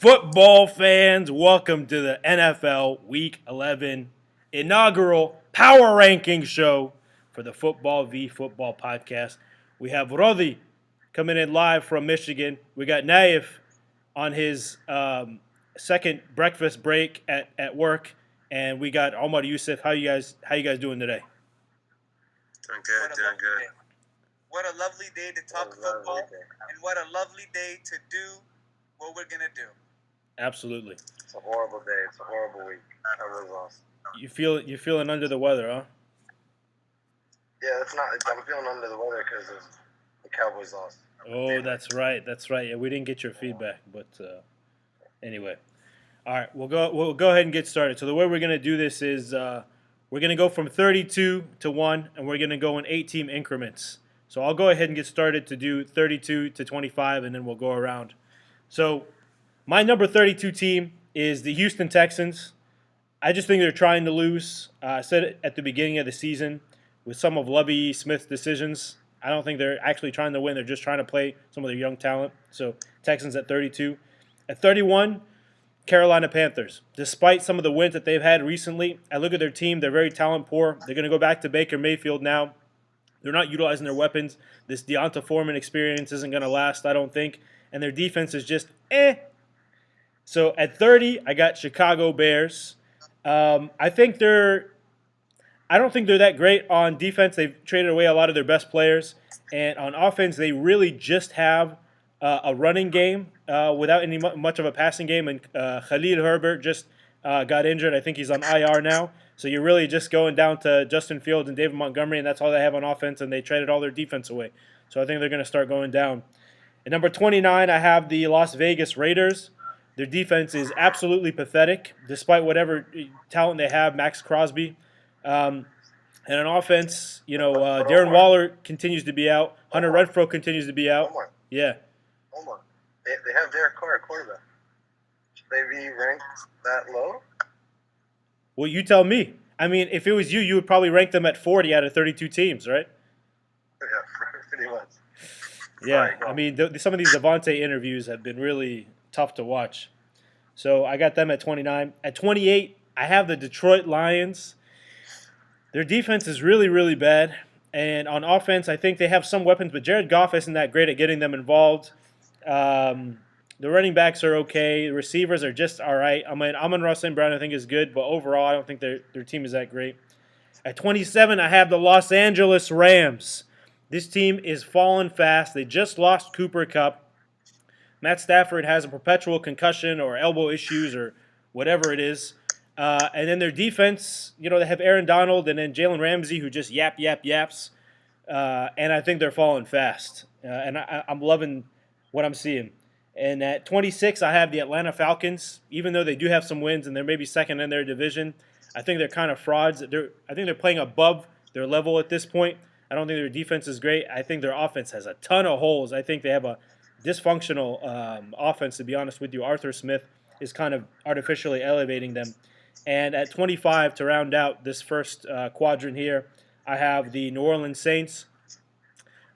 Football fans, welcome to the NFL Week 11 inaugural Power Rankings show for the Football v Football podcast. We have Rodi coming in live from Michigan. We got Naif on his second breakfast break at work, and we got Omar Youssef. How you guys doing today? Doing good, doing good. What a lovely day to talk football, and what a lovely day to do what we're gonna do. Absolutely. It's a horrible day. It's a horrible week. I was lost. You're feeling under the weather, huh? Yeah, it's not. I'm feeling under the weather because the Cowboys lost. Oh, that's right. Yeah, we didn't get your feedback, but anyway. All right, we'll go ahead and get started. So the way we're gonna do this is we're gonna go from 32 to 1, and we're gonna go in 8-team increments. So I'll go ahead and get started to do 32 to 25, and then we'll go around. So my number 32 team is the Houston Texans. I just think they're trying to lose. I said it at the beginning of the season with some of Lovie Smith's decisions. I don't think they're actually trying to win. They're just trying to play some of their young talent. So Texans at 32. At 31, Carolina Panthers. Despite some of the wins that they've had recently, I look at their team. They're very talent poor. They're going to go back to Baker Mayfield now. They're not utilizing their weapons. This Deonta Foreman experience isn't going to last, I don't think. And their defense is just So at 30, I got Chicago Bears. I don't think they're that great on defense. They've traded away a lot of their best players, and on offense, they really just have a running game without much of a passing game. And Khalil Herbert just got injured. I think he's on IR now. So you're really just going down to Justin Fields and David Montgomery, and that's all they have on offense. And they traded all their defense away. So I think they're going to start going down. At number 29, I have the Las Vegas Raiders. Their defense is absolutely pathetic, despite whatever talent they have, Max Crosby. And on offense, Darren Waller continues to be out. Hunter Renfrow continues to be out. Yeah. Omar, they have Derek Carr at quarterback. Should they be ranked that low? Well, you tell me. I mean, if it was you, you would probably rank them at 40 out of 32 teams, right? Yeah, pretty much. Yeah, I mean, some of these Devontae interviews have been really tough to watch. So I got them at 29. At 28, I have the Detroit Lions. Their defense is really, really bad. And on offense, I think they have some weapons, but Jared Goff isn't that great at getting them involved. The running backs are okay. The receivers are just all right. I mean, Amon-Ra St. Brown I think is good, but overall I don't think their team is that great. At 27, I have the Los Angeles Rams. This team is falling fast. They just lost Cooper Kupp. Matt Stafford has a perpetual concussion or elbow issues or whatever it is. And then their defense, they have Aaron Donald and then Jalen Ramsey who just yaps. And I think they're falling fast. And I'm loving what I'm seeing. And at 26, I have the Atlanta Falcons. Even though they do have some wins and they're maybe second in their division, I think they're kind of frauds. I think they're playing above their level at this point. I don't think their defense is great. I think their offense has a ton of holes. I think they have a dysfunctional offense, to be honest with you. Arthur Smith is kind of artificially elevating them. And at 25, to round out this first quadrant here, I have the New Orleans Saints.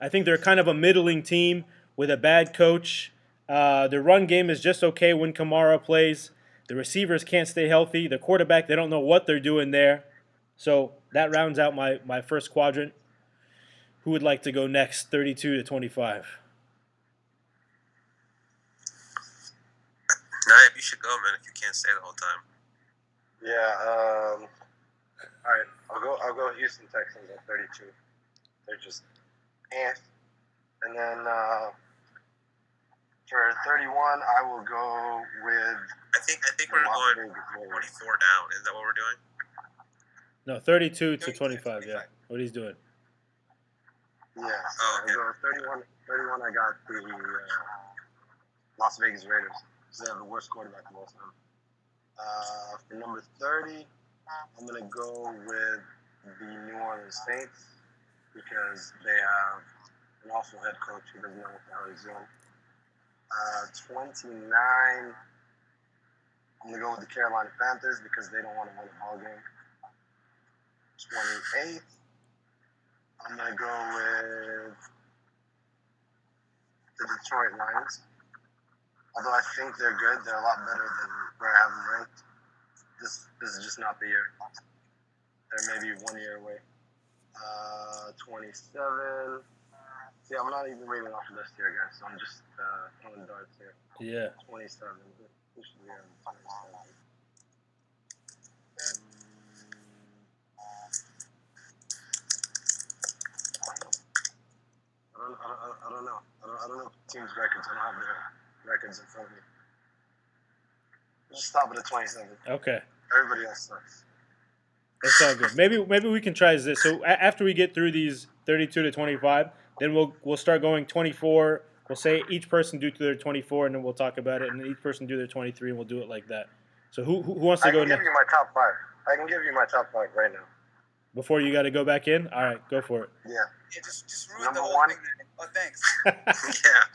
I think they're kind of a middling team with a bad coach. Their run game is just okay when Kamara plays. The receivers can't stay healthy. The quarterback, they don't know what they're doing there. So that rounds out my first quadrant. Who would like to go next, 32 to 25? Naib, you should go, man, if you can't stay the whole time. Yeah, all right, I'll go Houston Texans at 32. They're just And then for 31, I will go with I think we're going 24 down. Is that what we're doing? No, 32 to 25, yeah. What he's doing. Yeah, so 31, I got the Las Vegas Raiders. They have the worst quarterback of all time. For number 30, I'm going to go with the New Orleans Saints because they have an awful head coach who doesn't know what the hell he's doing. 29, I'm going to go with the Carolina Panthers because they don't want to win a ball game. 28, I'm going to go with the Detroit Lions. Although I think they're good, they're a lot better than where I have them ranked. This is just not the year. They're maybe 1 year away. 27. See, I'm not even reading off the list here, guys. So I'm just throwing darts here. Yeah. 27. Who should we have? 27. I don't know. I don't know teams' records. I don't have their records in front of me. Just stop it at 27. Okay. Everybody else sucks. That's all good. Maybe we can try this. So after we get through these 32 to 25, then we'll start going 24. We'll say each person do to their 24, and then we'll talk about it, and then each person do their 23, and we'll do it like that. So who wants to go I can next? give you my top 5. I can give you my top 5 right now. Before you got to go back in? All right, go for it. Yeah. Yeah, just ruin Number the whole one. thing. Oh, thanks. Yeah.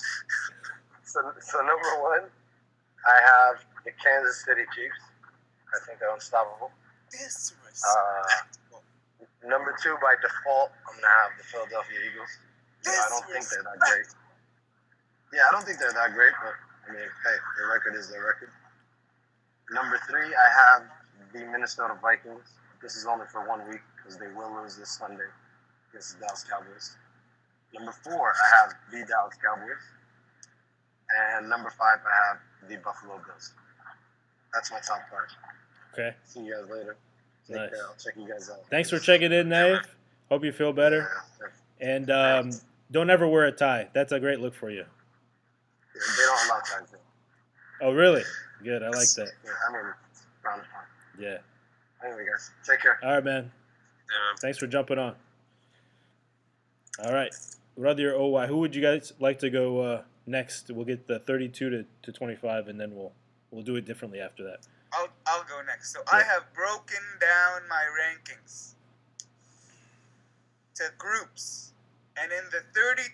So number 1, I have the Kansas City Chiefs. I think they're unstoppable. Disrespectful. Number 2, by default, I'm gonna have the Philadelphia Eagles. I don't think they're that great. Yeah, I don't think they're that great, but I mean, hey, their record is their record. Number 3, I have the Minnesota Vikings. This is only for 1 week because they will lose this Sunday against the Dallas Cowboys. Number 4, I have the Dallas Cowboys. And number 5, I have the Buffalo Bills. That's my top 5. Okay. See you guys later. Take Nice. care. I'll check you guys out. Thanks for checking in, Naif. Hope you feel better. Yeah, And don't ever wear a tie. That's a great look for you. they don't allow ties there. Oh, really? Good. I like that. Yeah, I mean, it's frowned upon. Yeah. Anyway, guys, take care. All right, man. Yeah. Thanks for jumping on. All right. Brother or OY, who would you guys like to go next? We'll get the 32 to 25, and then we'll do it differently after that. I'll go next. So I have broken down my rankings to groups. And in the 32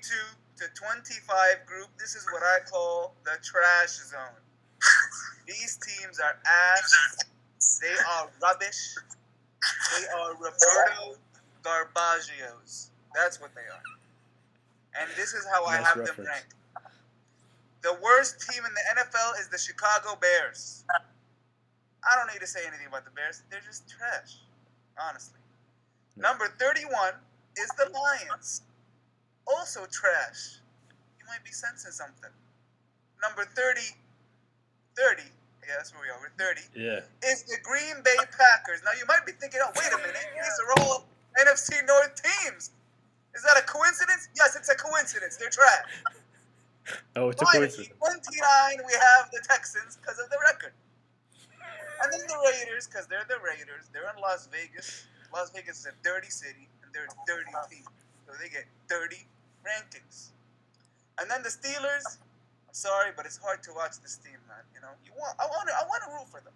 to 25 group, this is what I call the trash zone. These teams are ass. They are rubbish. They are Roberto Garbaggio's. That's what they are. And this is how I Nice have reference. them ranked. The worst team in the NFL is the Chicago Bears. I don't need to say anything about the Bears. They're just trash, honestly. No. Number 31 is the Lions. Also trash. You might be sensing something. Number 30, yeah, that's where we are. We're 30. Yeah. Is the Green Bay Packers. Now, you might be thinking, oh, wait a minute. These are all NFC North teams. Is that a coincidence? Yes, it's a coincidence. They're trash. Oh, it's a Finally, coincidence. 29, we have the Texans because of the record. And then the Raiders, because they're the Raiders. They're in Las Vegas. Las Vegas is a dirty city, and they're a dirty team. So they get dirty rankings. And then the Steelers, I'm sorry, but it's hard to watch this team, man. You know, I want to root for them.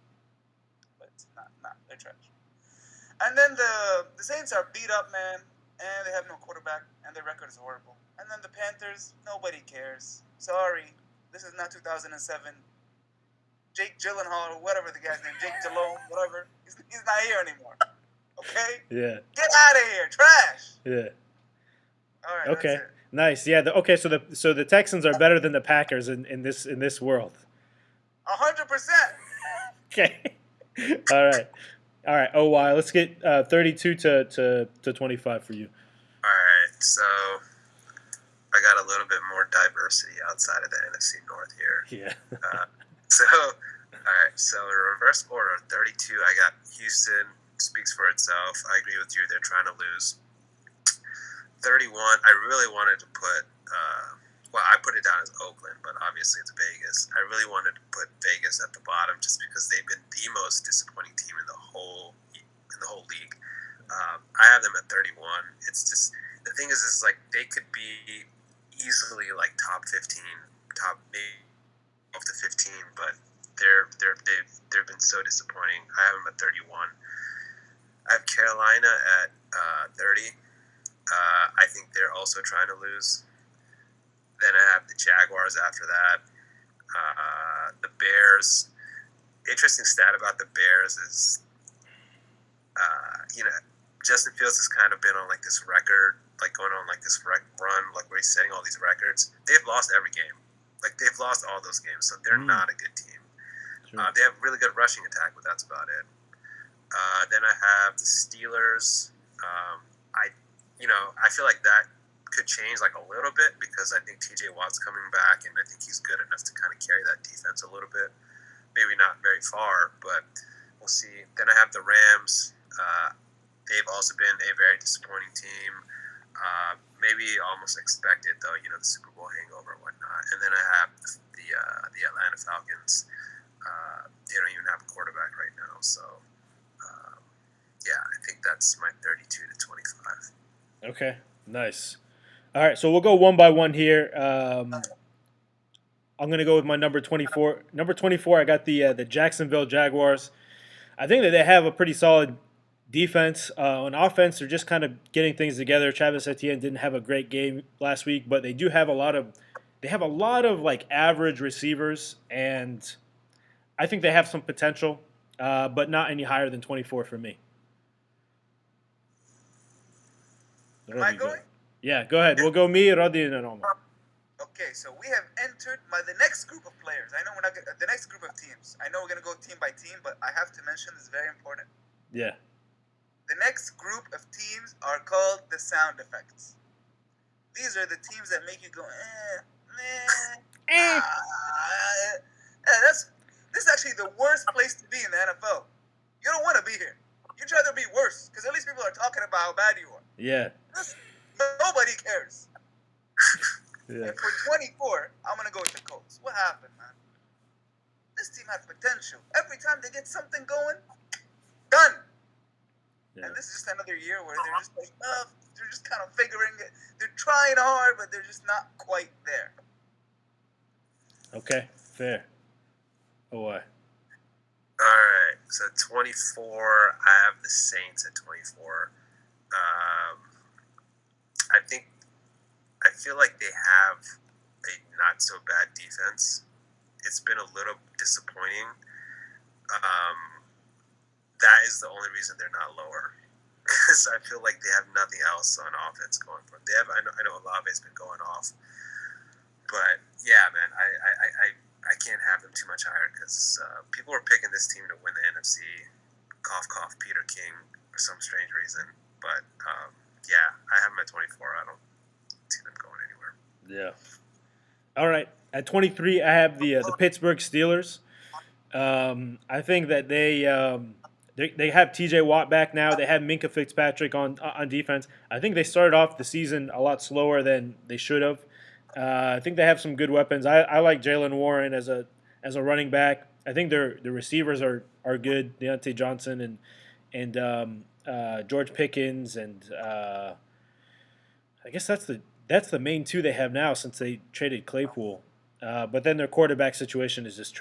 But it's not, they're trash. And then the Saints are beat up, man, and they have no quarterback, and their record is horrible. And then the Panthers, nobody cares. Sorry, this is not 2007. Jake Gyllenhaal, or whatever the guy's name, Jake Delhomme, whatever. He's not here anymore. Okay? Yeah. Get out of here, trash. Yeah. All right. Okay. That's it. Nice. Yeah. So the Texans are better than the Packers in this world. 100%. Okay. All right. OY, let's get 32 to 25 for you. All right, so I got a little bit more diversity outside of the NFC North here. Yeah. So in reverse order, 32, I got Houston, speaks for itself. I agree with you, they're trying to lose. 31, I really wanted to put, I put it down as Oakland, but obviously it's Vegas. I really wanted to put Vegas at the bottom just because they've been the most disappointing team in the whole league. I have them at 31. It's just, the thing is like they could be easily like top 15, top maybe up to 15, but they've been so disappointing. I have them at 31. I have Carolina at 30. I think they're also trying to lose. Then I have the Jaguars after that. The Bears. Interesting stat about the Bears is, Justin Fields has kind of been on like this record, like going on like this run, like where he's setting all these records. They've lost every game. Like they've lost all those games, so they're not a good team. Sure. They have a really good rushing attack, but that's about it. Then I have the Steelers. I feel like that could change like a little bit because I think TJ Watt's coming back, and I think he's good enough to kind of carry that defense a little bit. Maybe not very far, but we'll see. Then I have the Rams. They've also been a very disappointing team. Maybe almost expected, though, the Super Bowl hangover and whatnot. And then I have the Atlanta Falcons. They don't even have a quarterback right now. So, I think that's my 32 to 25. Okay, nice. All right, so we'll go one by one here. I'm going to go with my number 24. Number 24, I got the Jacksonville Jaguars. I think that they have a pretty solid defense. On offense, they're just kind of getting things together. Travis Etienne didn't have a great game last week, but they do have a lot of like average receivers, and I think they have some potential, but not any higher than 24 for me. Am I going? Yeah, go ahead. We'll go me, Radi, and Omar. Okay, so we have entered the next group of players. I know we're not the next group of teams. I know we're gonna go team by team, but I have to mention this is very important. Yeah. The next group of teams are called the sound effects. These are the teams that make you go, this is actually the worst place to be in the NFL. You don't want to be here. You'd rather be worse, because at least people are talking about how bad you are. Yeah. Nobody cares. Yeah. And for 24, I'm going to go with the Colts. What happened, man? This team had potential. Every time they get something going, done. Yeah. And this is just another year where they're just like, they're just kind of figuring it. They're trying hard, but they're just not quite there. Okay, fair. Oh, why? All right, so 24, I have the Saints at 24. I feel like they have a not so bad defense. It's been a little disappointing. That is the only reason they're not lower, because I feel like they have nothing else on offense going for them. They have, I know Olave's been going off, but yeah, man, I can't have them too much higher because people were picking this team to win the NFC. Cough, cough, Peter King for some strange reason. But I have them at 24. I don't see them going anywhere. Yeah. All right. At 23, I have the Pittsburgh Steelers. I think that they have T.J. Watt back now. They have Minka Fitzpatrick on defense. I think they started off the season a lot slower than they should have. I think they have some good weapons. I like Jalen Warren as a running back. I think their receivers are good. Deontay Johnson and George Pickens, and I guess that's the main two they have now since they traded Claypool. But then their quarterback situation is just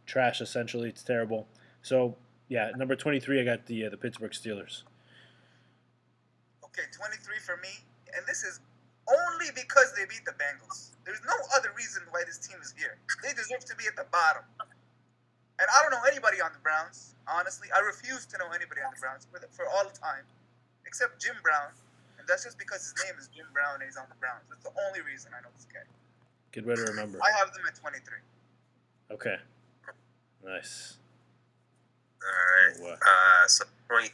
trash essentially. It's terrible. So yeah, number 23, I got the Pittsburgh Steelers. Okay, 23 for me, and this is only because they beat the Bengals. There's no other reason why this team is here. They deserve to be at the bottom. And I don't know anybody on the Browns, honestly. I refuse to know anybody on the Browns for all time, except Jim Brown. And that's just because his name is Jim Brown and he's on the Browns. That's the only reason I know this guy. Good way to remember. I have them at 23. Okay. Nice. All right. So 23,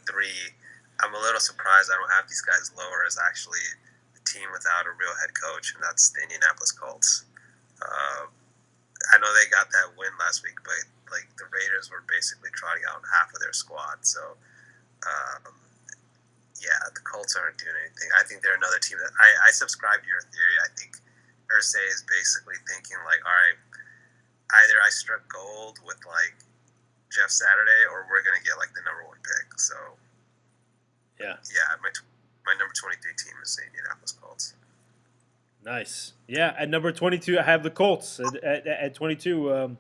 I'm a little surprised I don't have these guys lower as actually the team without a real head coach, and that's the Indianapolis Colts. I know they got that win last week, but like the Raiders were basically trotting out half of their squad. So, the Colts aren't doing anything. I think they're another team that I subscribe to your theory. I think Irsay is basically thinking like, all right, either I struck gold with like Jeff Saturday, or we're gonna get like the number one pick. So, my number 23 team is the Indianapolis Colts. Nice. Yeah, at number 22, I have the Colts. At 22,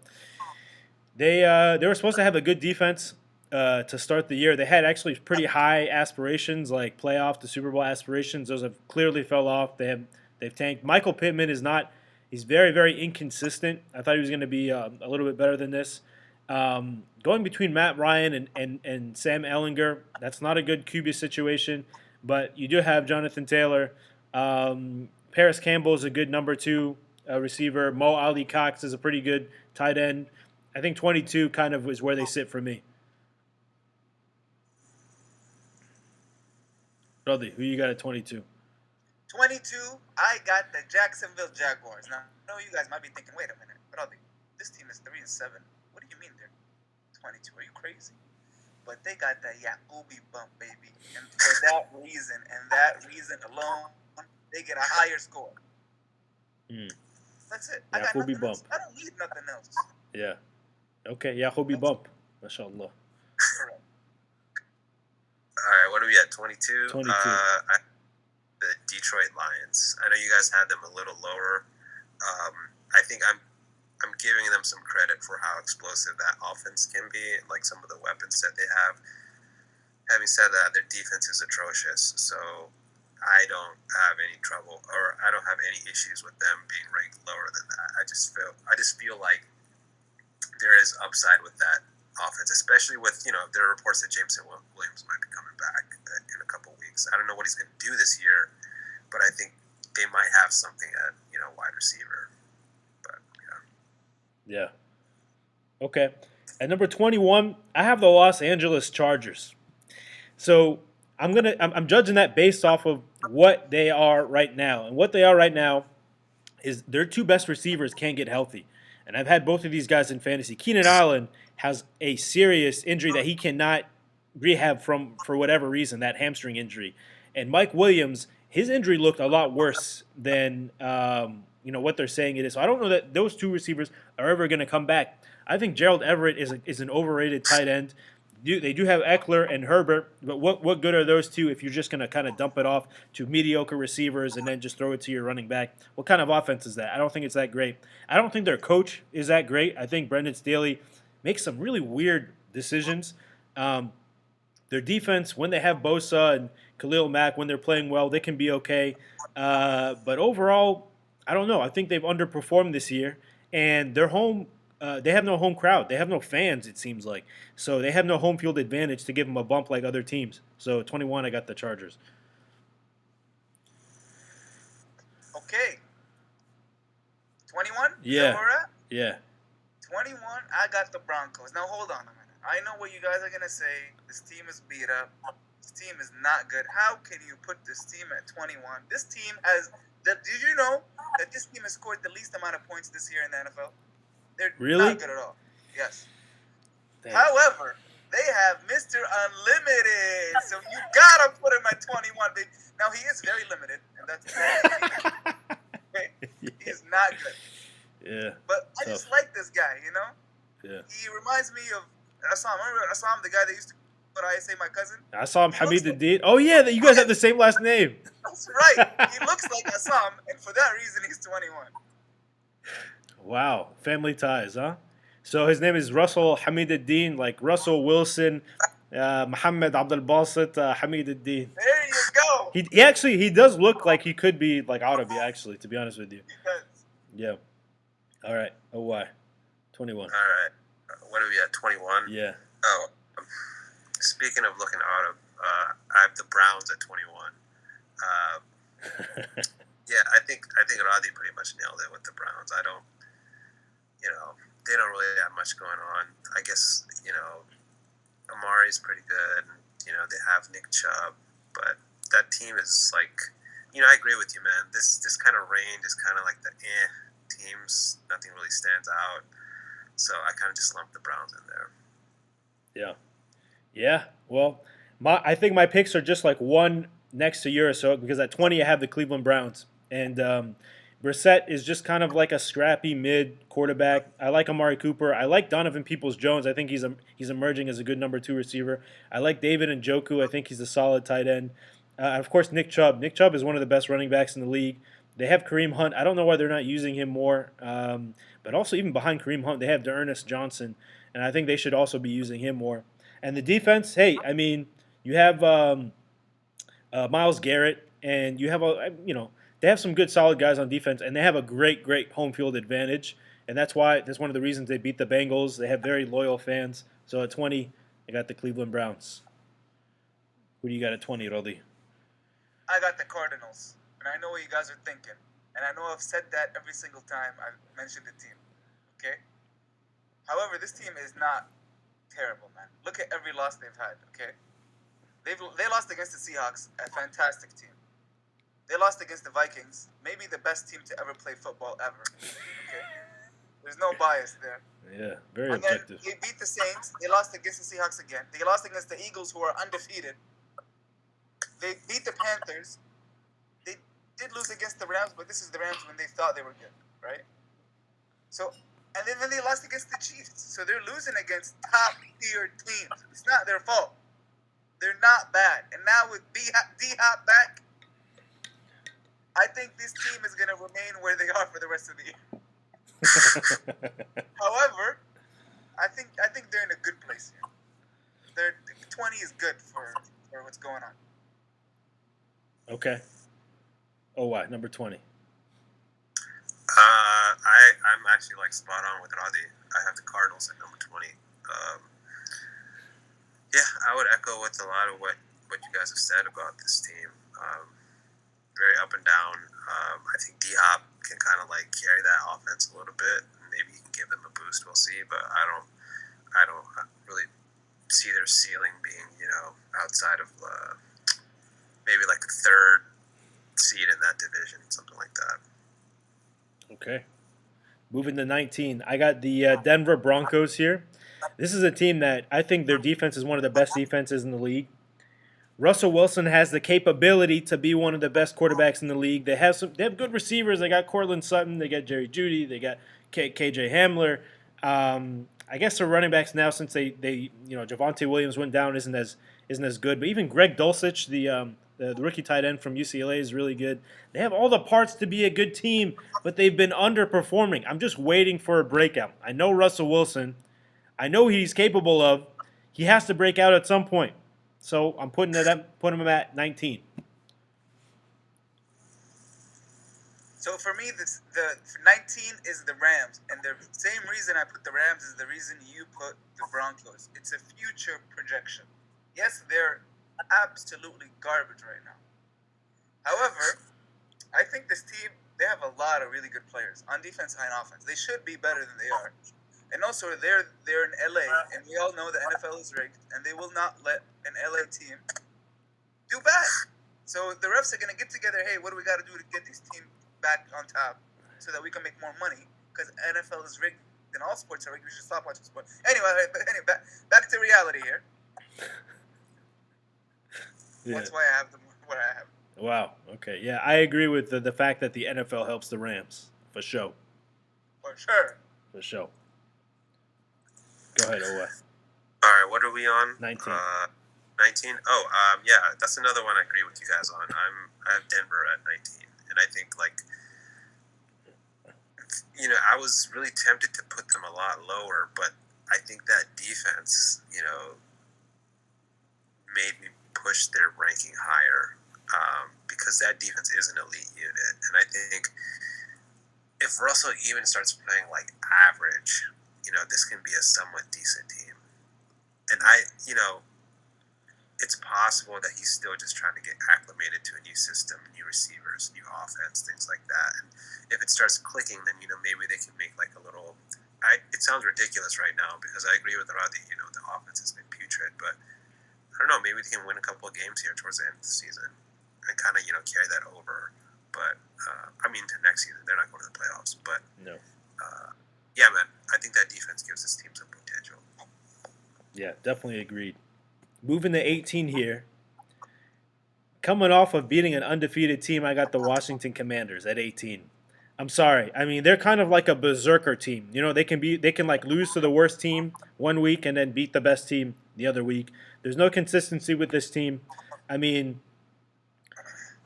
they were supposed to have a good defense to start the year. They had actually pretty high aspirations, like playoff to Super Bowl aspirations. Those have clearly fell off. They've tanked. Michael Pittman is not. He's very, very inconsistent. I thought he was going to be a little bit better than this. Going between Matt Ryan and Sam Ehlinger, that's not a good QB situation. But you do have Jonathan Taylor. Paris Campbell is a good number 2. receiver. Mo Ali Cox is a pretty good tight end. I think 22 kind of is where they sit for me. Brother, who you got at 22? 22, I got the Jacksonville Jaguars. Now, I know you guys might be thinking, wait a minute, brother, this team is 3-7. What do you mean they're 22? Are you crazy? But they got that Yakubi bump, baby. And for that reason alone, they get a higher score. That's it. Yakubi bump. I don't need nothing else. Yeah. Okay, Yakubi bump. MashaAllah. Correct. All right, what are we at? 22? 22. The Detroit Lions. I know you guys had them a little lower. I think I'm giving them some credit for how explosive that offense can be, like some of the weapons that they have. Having said that, their defense is atrocious, so I don't have any trouble, or I don't have any issues with them being ranked lower than that. I just feel like there is upside with that offense, especially with, there are reports that Jameson Williams might be coming back in a couple weeks. I don't know what he's going to do this year, but I think they might have something at wide receiver. But Yeah. Okay. At number 21, I have the Los Angeles Chargers. So I'm judging that based off of what they are right now, and what they are right now is their two best receivers can't get healthy. And I've had both of these guys in fantasy. Keenan Allen has a serious injury that he cannot rehab from for whatever reason, that hamstring injury. And Mike Williams, his injury looked a lot worse than what they're saying it is. So I don't know that those two receivers are ever going to come back. I think Gerald Everett is an overrated tight end. They do have Eckler and Herbert, but what good are those two if you're just going to kind of dump it off to mediocre receivers and then just throw it to your running back? What kind of offense is that? I don't think it's that great. I don't think their coach is that great. I think Brendan Staley makes some really weird decisions. Their defense, when they have Bosa and Khalil Mack, when they're playing well, they can be okay. But overall, I don't know. I think they've underperformed this year, and they're home. They have no home crowd. They have no fans, it seems like. So they have no home field advantage to give them a bump like other teams. So at 21, I got the Chargers. Okay. 21? Yeah. Is that where we're at? Yeah. 21, I got the Broncos. Now, hold on a minute. I know what you guys are going to say. This team is beat up. This team is not good. How can you put this team at 21? This team has... Did you know that this team has scored the least amount of points this year in the NFL? They're Really? not good at all. Yes. Dang. However, they have Mr. Unlimited. So you got to put him at 21. Now, he is very limited, and that's... He's not good. Yeah. But I just like this guy, Yeah. He reminds me of Assam. Remember Assam, the guy that used to put I say my cousin? I saw him, Hamid Dean. Oh, yeah, you guys have the same last name. That's right. He looks like Assam, and for that reason, he's 21. Wow. Family ties, huh? So his name is Russell Hamid-Dean, like Russell Wilson, Muhammad Abdul Basit, Hamid-Dean. There you go. He does look like he could be like Arabi, actually, to be honest with you. He does. Yeah. All right. OY. 21. all right, what are we at? 21. Yeah. Oh, speaking of looking out, I have the Browns at 21. Yeah, I think Roddy pretty much nailed it with the Browns. I don't, they don't really have much going on. I guess, Amari's pretty good. And, they have Nick Chubb, but that team is like, I agree with you, man. This kind of range is kind of like the teams. Nothing really stands out. So I kind of just lumped the Browns in there. Yeah. Yeah. Well, I think my picks are just like one next to yours. So because at 20 I have the Cleveland Browns, and Brissett is just kind of like a scrappy mid quarterback. I like Amari Cooper. I like Donovan Peoples-Jones. I think he's emerging as a good number 2 receiver. I like David Njoku. I think he's a solid tight end. Of course, Nick Chubb. Nick Chubb is one of the best running backs in the league. They have Kareem Hunt. I don't know why they're not using him more. But also even behind Kareem Hunt, they have D'Ernest Johnson, and I think they should also be using him more. And the defense, hey, I mean, you have Myles Garrett, and you have they have some good solid guys on defense, and they have a great home field advantage, and that's one of the reasons they beat the Bengals. They have very loyal fans. So at 20, I got the Cleveland Browns. Who do you got at 20, Rodi? I got the Cardinals. And I know what you guys are thinking. And I know I've said that every single time I've mentioned the team. Okay? However, this team is not terrible, man. Look at every loss they've had, okay? They lost against the Seahawks, a fantastic team. They lost against the Vikings, maybe the best team to ever play football ever. Okay? There's no bias there. Yeah, very And then objective. they beat the Saints. They lost against the Seahawks again. They lost against the Eagles, who are undefeated. They beat the Panthers. They did lose against the Rams, but this is the Rams when they thought they were good, right? So, and then they lost against the Chiefs. So they're losing against top-tier teams. It's not their fault. They're not bad. And now with D-Hop back, I think this team is going to remain where they are for the rest of the year. However, I think they're in a good place here. 20 is good for what's going on. Okay. Oh, what? Number 20. I'm actually like spot on with Radi. I have the Cardinals at number 20. Yeah, I would echo with a lot of what you guys have said about this team. Very up and down. I think D-Hop can kind of like carry that offense a little bit. Maybe he can give them a boost. We'll see, but I don't really see their ceiling being, outside of maybe like a third seed in that division, something like that. Okay. Moving to 19. I got the Denver Broncos here. This is a team that I think their defense is one of the best defenses in the league. Russell Wilson has the capability to be one of the best quarterbacks in the league. They have good receivers. They got Cortland Sutton. They got Jerry Jeudy. They got KJ Hamler. I guess their running backs now, since they Javonte Williams went down, isn't as good. But even Greg Dulcich, the rookie tight end from UCLA, is really good. They have all the parts to be a good team, but they've been underperforming. I'm just waiting for a breakout. I know Russell Wilson. I know he's capable of. He has to break out at some point. So I'm putting him at 19. So for me, the 19 is the Rams, and the same reason I put the Rams is the reason you put the Broncos. It's a future projection. Yes, they're absolutely garbage right now. However, I think this team, they have a lot of really good players on defense and offense. They should be better than they are. And also, they're in LA, and we all know the NFL is rigged, and they will not let an LA team do bad. So the refs are going to get together, hey, what do we got to do to get this team back on top so that we can make more money? Because NFL is rigged, and all sports are rigged. We should stop watching sports. Anyway, back to reality here. Yeah. That's why I have what I have. Wow. Okay. Yeah, I agree with the fact that the NFL helps the Rams. For sure. For sure. For sure. Go ahead, Owa. All right, what are we on? 19. 19? Oh, yeah, that's another one I agree with you guys on. I have Denver at 19, and I think, I was really tempted to put them a lot lower, but I think that defense, made me push their ranking higher, because that defense is an elite unit, and I think if Russell even starts playing like average, this can be a somewhat decent team. And it's possible that he's still just trying to get acclimated to a new system, new receivers, new offense, things like that. And if it starts clicking, then, maybe they can make like a little... it sounds ridiculous right now because I agree with Radi, the offense has been putrid, but I don't know, maybe they can win a couple of games here towards the end of the season and kind of, carry that over. But, to next season, they're not going to the playoffs, but... No. Yeah, man, I think that defense gives this team some potential. Yeah, definitely agreed. Moving to 18 here. Coming off of beating an undefeated team, I got the Washington Commanders at 18. I'm sorry. They're kind of like a berserker team. They can like lose to the worst team one week and then beat the best team the other week. There's no consistency with this team.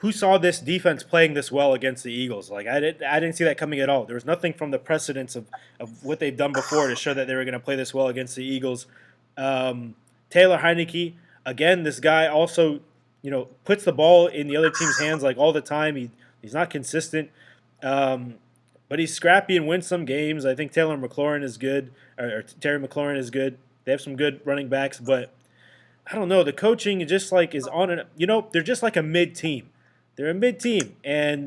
Who saw this defense playing this well against the Eagles? Like I didn't see that coming at all. There was nothing from the precedence of what they've done before to show that they were going to play this well against the Eagles. Taylor Heineke, again, this guy also, puts the ball in the other team's hands like all the time. He's not consistent, but he's scrappy and wins some games. I think Taylor McLaurin is good, or Terry McLaurin is good. They have some good running backs, but I don't know. The coaching just is on and they're just like a mid team. They're a mid team, and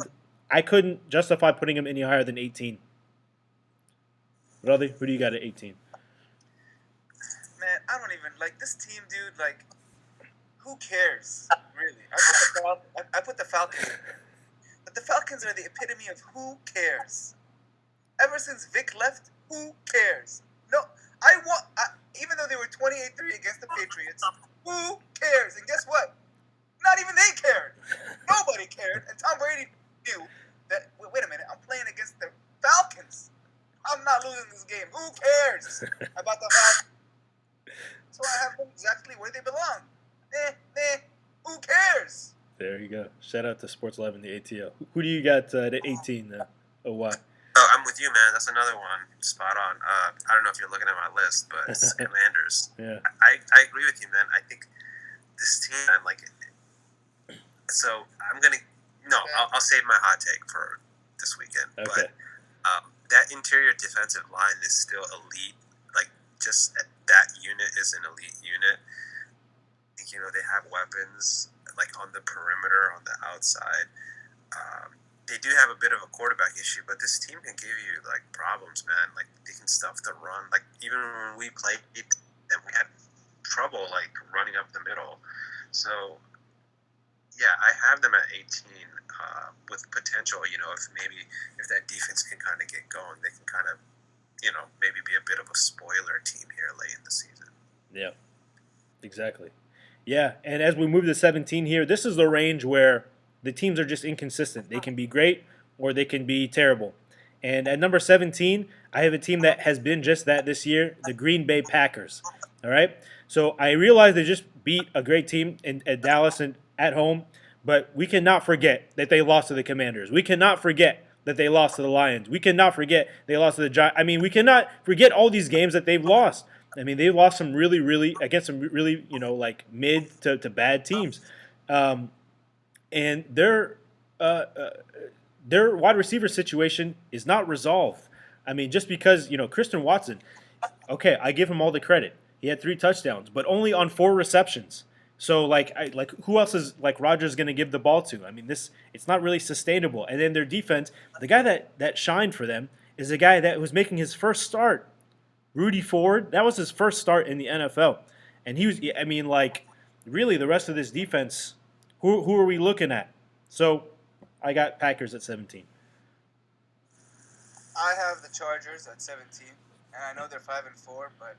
I couldn't justify putting him any higher than 18. Brother, who do you got at 18? Man, I don't even like this team, dude. Like, who cares? Really, I put the Falcons, but the Falcons are the epitome of who cares. Ever since Vic left, who cares? No, even though they were 28-3 against the Patriots, who cares? And guess what? Not even they cared. Nobody cared. And Tom Brady knew that, wait a minute, I'm playing against the Falcons. I'm not losing this game. Who cares about the Falcons? So I have them exactly where they belong. Who cares? There you go. Shout out to Sports Live and the ATL. Who do you got at 18? Why? Oh, I'm with you, man. That's another one. Spot on. I don't know if you're looking at my list, but it's Commanders. Yeah. I agree with you, man. I think this team, like, so I'm gonna I'll save my hot take for this weekend. Okay. But that interior defensive line is still elite. Like, just that unit is an elite unit. I think they have weapons like on the perimeter, on the outside. They do have a bit of a quarterback issue, but this team can give you like problems, man. Like, they can stuff the run. Like, even when we played them, we had trouble like running up the middle. So yeah, I have them at 18 with potential. If that defense can kind of get going, they can kind of maybe be a bit of a spoiler team here late in the season. Yeah, exactly. Yeah, and as we move to 17 here, this is the range where the teams are just inconsistent. They can be great or they can be terrible. And at number 17, I have a team that has been just that this year, the Green Bay Packers. All right? So I realize they just beat a great team at Dallas and at home, but we cannot forget that they lost to the Commanders. We cannot forget that they lost to the Lions. We cannot forget they lost to the Giants. I mean, we cannot forget all these games that they've lost. I mean, they've lost some really against some really, like mid to bad teams. And their wide receiver situation is not resolved. I mean, just because, Christian Watson, okay, I give him all the credit. He had 3 touchdowns, but only on 4 receptions. So, who else is, Rodgers going to give the ball to? I mean, it's not really sustainable. And then their defense, the guy that shined for them is a guy that was making his first start, Rudy Ford. That was his first start in the NFL. And he was, really the rest of this defense, who are we looking at? So, I got Packers at 17. I have the Chargers at 17, and I know they're 5-4, but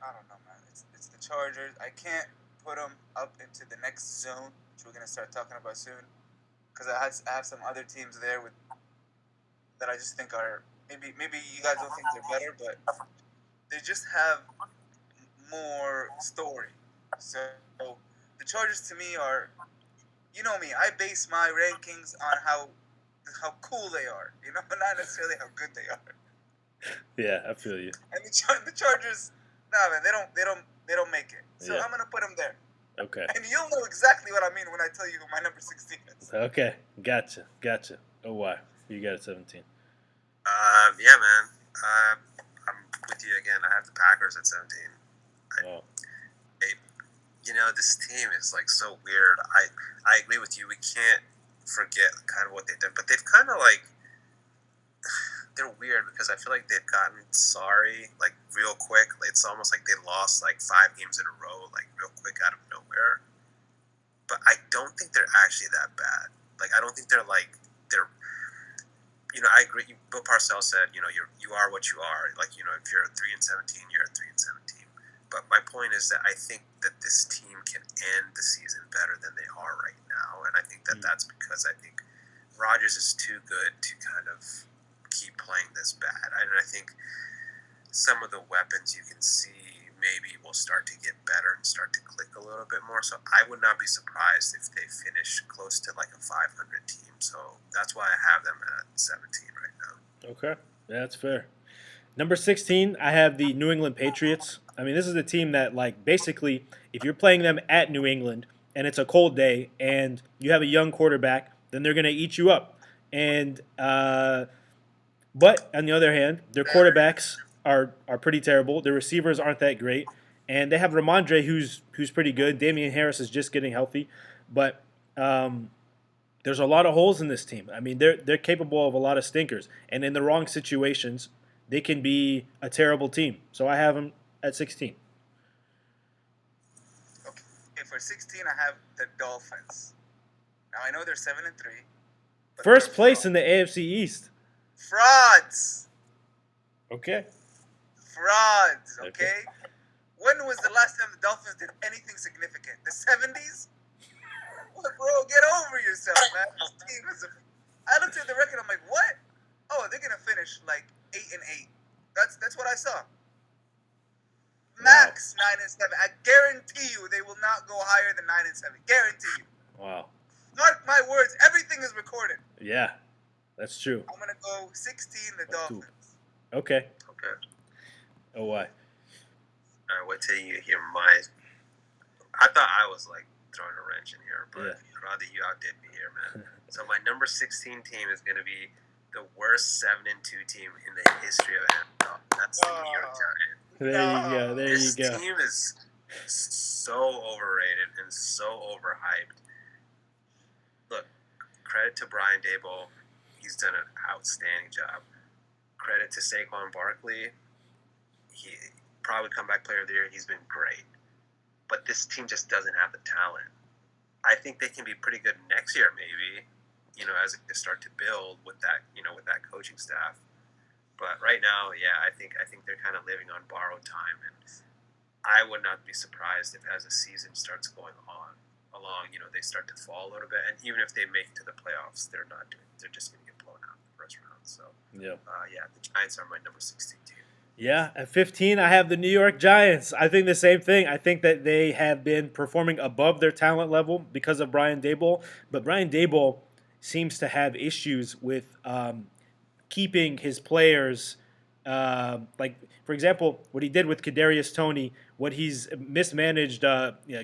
I don't know, man. It's the Chargers. I can't put them up into the next zone, which we're gonna start talking about soon, because I have some other teams there that I just think are maybe you guys don't think they're better, but they just have more story. So the Chargers to me are, you know me, I base my rankings on how cool they are, not necessarily how good they are. Yeah, I feel you. And the Chargers, nah, man, they don't make it. So Yeah. I'm gonna put them there. Okay. And you'll know exactly what I mean when I tell you who my number 16 is. Okay. Gotcha. Oh, why? You got it 17. Yeah, man. I'm with you again. I have the Packers at 17. This team is like so weird. I agree with you. We can't forget kind of what they've done, but they've kind of they're weird because I feel like they've gotten sorry like real quick. It's almost like they lost like 5 games in a row like real quick out of nowhere. But I don't think they're actually that bad. Like, I don't think they're I agree. Bill Parcells said, you are what you are. Like, if you're 3-17, you're 3-17. But my point is that I think that this team can end the season better than they are right now, and I think that that's because I think Rodgers is too good to kind of keep playing this bad. And I think some of the weapons you can see maybe will start to get better and start to click a little bit more. So I would not be surprised if they finish close to like a 500 team. So that's why I have them at 17 right now. Okay, yeah, that's fair. Number 16, I have the New England Patriots. I mean, this is a team that, basically, if you're playing them at New England and it's a cold day and you have a young quarterback, then they're going to eat you up. And but on the other hand, their quarterbacks are pretty terrible. Their receivers aren't that great, and they have Ramondre, who's pretty good. Damian Harris is just getting healthy, but there's a lot of holes in this team. I mean, they're capable of a lot of stinkers, and in the wrong situations, they can be a terrible team. So I have them at 16. Okay, for 16, I have the Dolphins. Now I know they're 7-3. but First they're place in the AFC East. frauds. Okay. Frauds. Okay. Okay. When was the last time the Dolphins did anything significant? The 70s? What, bro? Get over yourself, man. This team is I looked at the record. I'm like, what? Oh, they're gonna finish like 8-8. That's what I saw. Max 9-7. I guarantee you, they will not go higher than 9-7. Guarantee you. Wow. Mark my words. Everything is recorded. Yeah, that's true. I'm gonna go 16. The That's two. Dolphins. Okay. Okay. Oh, why? All right, wait till you hear my. I thought I was like throwing a wrench in here, but Roddy, you outdid me here, man. So my number 16 team is going to be the worst 7-2 team in the history of NFL. That's the New York Giants. There you go. There This you go. team is so overrated and so overhyped. Look, credit to Brian Daboll. He's done an outstanding job. Credit to Saquon Barkley. He probably comeback player of the year. He's been great. But this team just doesn't have the talent. I think they can be pretty good next year, maybe, as they start to build with that, with that coaching staff. But right now, yeah, I think they're kind of living on borrowed time, and I would not be surprised if as the season starts going along, they start to fall a little bit, and even if they make it to the playoffs, they're just going to get blown out in the first round. So, yeah, the Giants are my number 16 team. Yeah, at 15, I have the New York Giants. I think the same thing. I think that they have been performing above their talent level because of Brian Daboll. But Brian Daboll seems to have issues with keeping his players. Like, for example, what he did with Kadarius Toney, what he's mismanaged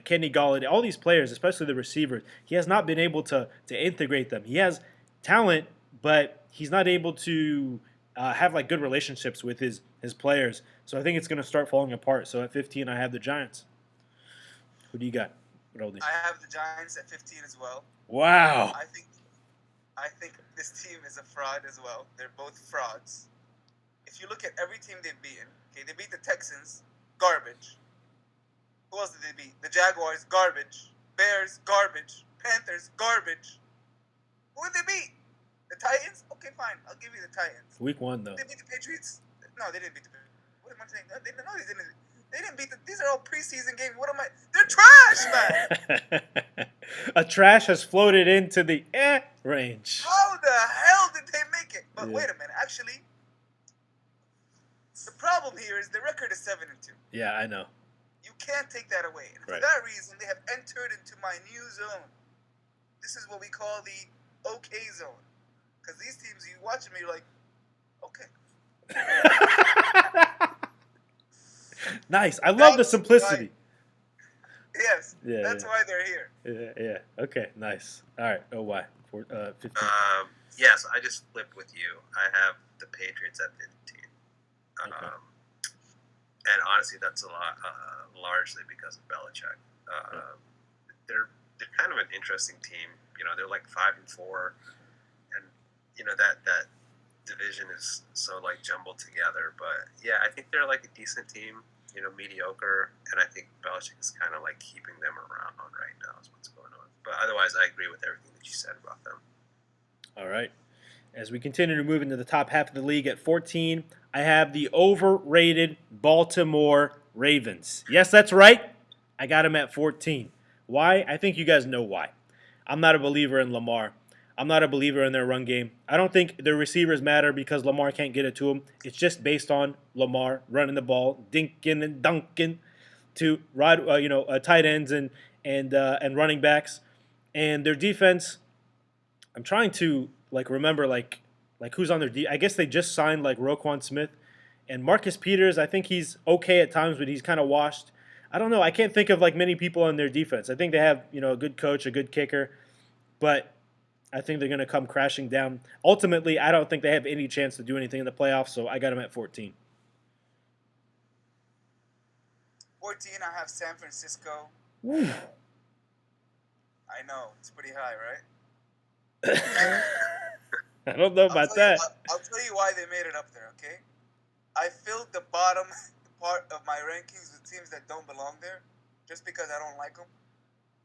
Kenny Galladay, all these players, especially the receivers, he has not been able to integrate them. He has talent, but he's not able to have like good relationships with his players. So I think it's going to start falling apart. So at 15, I have the Giants. Who do you got, Roldy? I have the Giants at 15 as well. Wow. I think this team is a fraud as well. They're both frauds. If you look at every team they've beaten, okay, they beat the Texans, garbage. Who else did they beat? The Jaguars, garbage. Bears, garbage. Panthers, garbage. Who did they beat? The Titans? Okay, fine. I'll give you the Titans. Week 1, though. They beat the Patriots? No, they didn't beat the Patriots. What am I saying? No, they didn't. They didn't beat the. These are all preseason games. What am I? They're trash, man. A trash has floated into the range. How the hell did they make it? But wait a minute. Actually, the problem here is the record is 7-2. Yeah, I know. You can't take that away. And for Right. that reason, they have entered into my new zone. This is what we call the OK zone. Because these teams, you watch them, you're like, okay. Nice. I love the simplicity. Yes. Yeah, That's why they're here. Yeah. Okay, nice. All right. Oh, why? 15. Yes, I just flipped with you. I have the Patriots at 15. Okay. And honestly, that's a lot, largely because of Belichick. They're kind of an interesting team. They're like 5-4, and that division is so like jumbled together. But yeah, I think they're like a decent team. Mediocre, and I think Belichick is kind of like keeping them around right now. Is what's going on. But otherwise, I agree with everything that you said about them. All right. As we continue to move into the top half of the league at 14, I have the overrated Baltimore Ravens. Yes, that's right. I got them at 14. Why? I think you guys know why. I'm not a believer in Lamar. I'm not a believer in their run game. I don't think their receivers matter because Lamar can't get it to them. It's just based on Lamar running the ball, dinking and dunking to tight ends and running backs. And their defense, I'm trying to remember who's on their I guess they just signed Roquan Smith and Marcus Peters. I think he's okay at times, but he's kind of washed. I don't know. I can't think of many people on their defense. I think they have a good coach, a good kicker, but I think they're going to come crashing down. Ultimately, I don't think they have any chance to do anything in the playoffs, so I got them at 14. 14, I have San Francisco. Ooh. I know, it's pretty high, right? I don't know about that. I'll tell you why they made it up there, okay? I filled the bottom part of my rankings with teams that don't belong there just because I don't like them.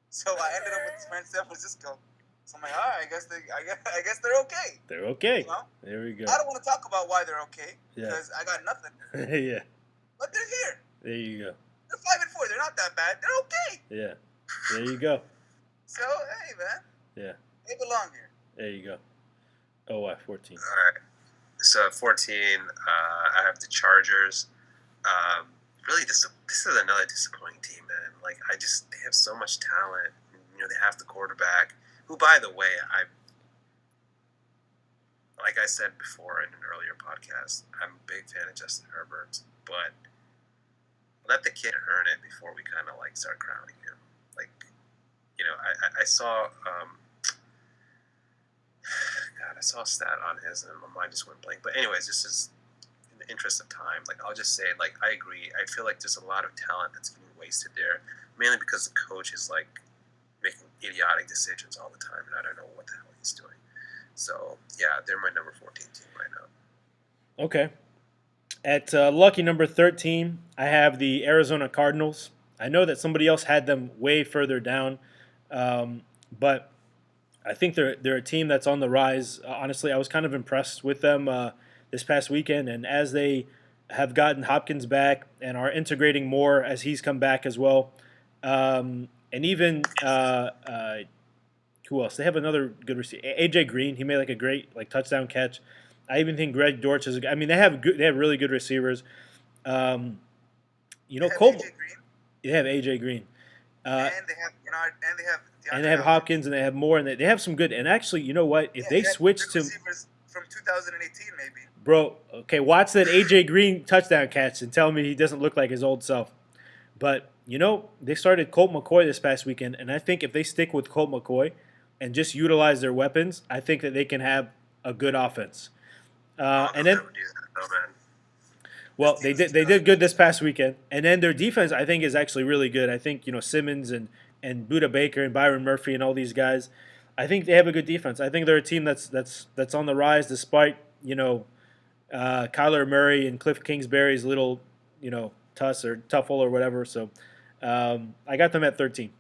So I ended up with San Francisco. So I'm like, all right, I guess they're okay. They're okay. You know? There we go. I don't want to talk about why they're okay Yeah. because I got nothing. Yeah. But they're here. There you go. They're 5-4. They're not that bad. They're okay. Yeah. There you go. So hey, man. Yeah. They belong here. There you go. Oh, 14. All right. So at 14, I have the Chargers. Really, this is another disappointing team, man. Like, they have so much talent. You know, they have the quarterback, who, by the way, like I said before in an earlier podcast, I'm a big fan of Justin Herbert, but let the kid earn it before we kind of like start crowning him. Like, you know, I saw. God, I saw a stat on his, and my mind just went blank. But anyways, this is in the interest of time. Like, I'll just say, like, I agree. I feel like there's a lot of talent that's getting wasted there, mainly because the coach is like making idiotic decisions all the time, and I don't know what the hell he's doing. So yeah, they're my number 14 team right now. Okay. At lucky number 13, I have the Arizona Cardinals. I know that somebody else had them way further down, but I think they're a team that's on the rise. Honestly, I was kind of impressed with them this past weekend, and as they have gotten Hopkins back and are integrating more as he's come back as well, and even who else? They have another good receiver, AJ Green. He made like a great touchdown catch. I even think Greg Dortch is. I mean, they have really good receivers. You know, Cole. They have AJ Green. And they have Bernard, and they have Hopkins, and they have more, and they have some good. And actually, you know what? If they switch to from 2018, maybe. Bro, okay, watch that AJ Green touchdown catch and tell me he doesn't look like his old self. But you know, they started Colt McCoy this past weekend, and I think if they stick with Colt McCoy and just utilize their weapons, I think that they can have a good offense. And then, well, they did good this past weekend, and then their defense I think is actually really good. I think Simmons and Buda Baker and Byron Murphy and all these guys, I think they have a good defense. I think they're a team that's on the rise despite Kyler Murray and Cliff Kingsbury's little tuss or tuffle or whatever. So I got them at 13.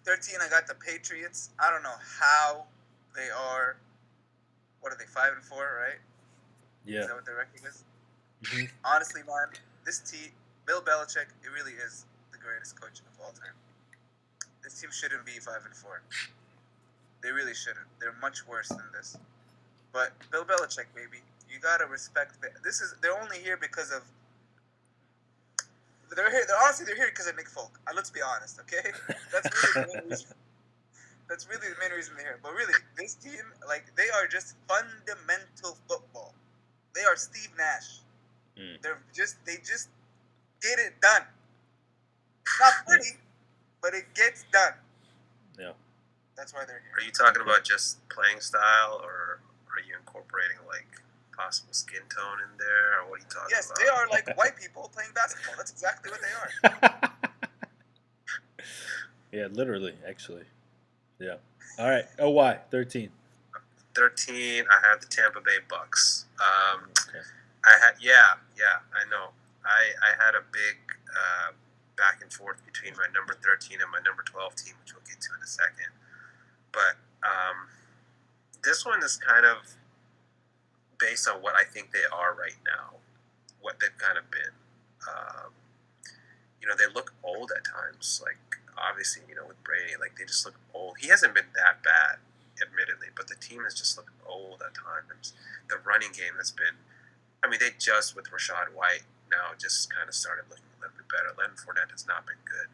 13, I got the Patriots. I don't know how they are. What are they, 5-4, right? Yeah. Is that what their record is? Mm-hmm. Honestly, man, this team, Bill Belichick, it really is the greatest coach of all time. This team shouldn't be 5-4. They really shouldn't. They're much worse than this. But Bill Belichick, baby, you gotta respect that. They're only here because of. They're here. They're here because of Nick Folk. Let's be honest, okay? That's really the main reason. That's really the main reason they're here. But really, this team, they are just fundamental football. They are Steve Nash. They just get it done. Not pretty, but it gets done. Yeah. That's why they're here. Are you talking about just playing style, or are you incorporating possible skin tone in there, or what are you talking about? Yes, they are like white people playing basketball. That's exactly what they are. Yeah, literally, actually. Yeah. All right. OY 13. 13. I have the Tampa Bay Bucks. Okay. I know. I had a big back and forth between my number 13 and my number 12 team, which we'll get to in a second. But this one is kind of based on what I think they are right now, what they've kind of been. They look old at times. Obviously, with Brady, they just look old. He hasn't been that bad, admittedly, but the team has just looked old at times. The running game has been, they just, with Rashad White, now just kind of started looking a little bit better. Leonard Fournette has not been good.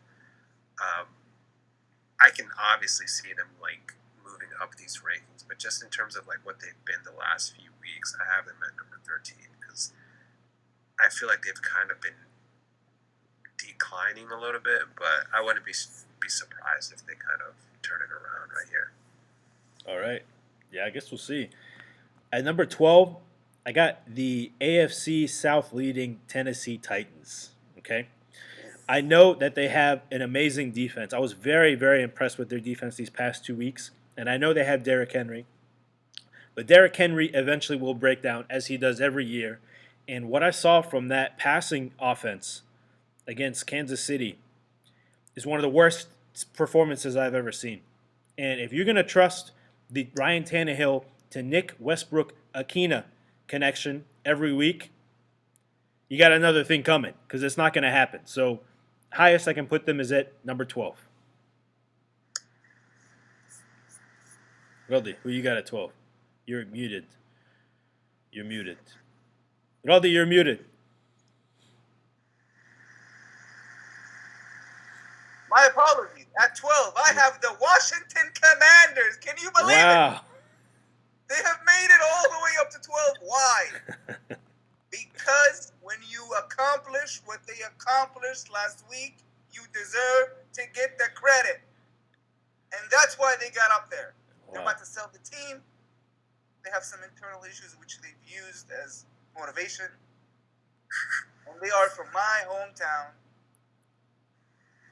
I can obviously see them, moving up these rankings, but just in terms of, what they've been the last few weeks, I have them at number 13, because I feel like they've kind of been declining a little bit, but I wouldn't be surprised if they kind of turn it around right here. All right. Yeah, I guess we'll see. At number 12, I got the AFC South leading Tennessee Titans. Okay. I know that they have an amazing defense. I was very, very impressed with their defense these past 2 weeks. and I know they have Derrick Henry, but Derrick Henry eventually will break down as he does every year. And what I saw from that passing offense against Kansas City is one of the worst performances I've ever seen. And if you're going to trust the Ryan Tannehill to Nick Westbrook Akina connection every week, you got another thing coming because it's not going to happen. So, highest I can put them is at number 12. Roddy, who you got at 12? You're muted. You're muted. Roddy, you're muted. My apologies. At 12, I have the Washington Commanders. Can you believe it? Wow. They have made it all the way up to 12. Why? Because when you accomplish what they accomplished last week, you deserve to get the credit. And that's why they got up there. They're about to sell the team. They have some internal issues which they've used as motivation. And they are from my hometown.